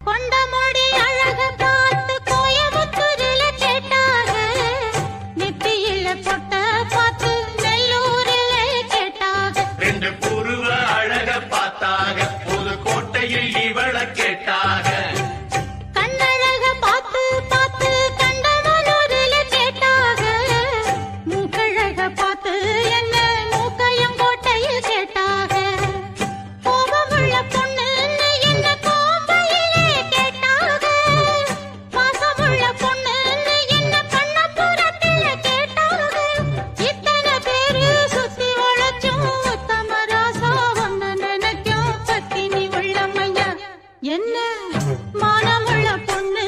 கொண்டமுடி அழக பார்த்து கோயம்புத்தூரில கேட்டாக, நெத்தியில பொட்ட பார்த்து நெல்லூரில கேட்டாக, ரெண்டு புருவ அழக பார்த்தாக புதுக்கோட்டையில் இவள கேட்டாக, கண்ணழக பார்த்து பார்த்து கண்டமனூரில கேட்டாக, மூக்கழக பார்த்து என்ன மூக்கையங்கோட்டையில் கேட்டாக, கோபமுள்ள பொண்ணுன்னு என்ன கோம்பையிலே கேட்டாக, பாசமுள்ள பொண்ணுன்னு என்ன பண்ணப்புறத்தில கேட்டாக, இத்தனை பேரு சுத்தி வளைச்சும் உத்தமராசா ஒன்னு நினைக்கும் பத்தினி உள்ளமையா என்ன மானமுள்ள பொண்ணு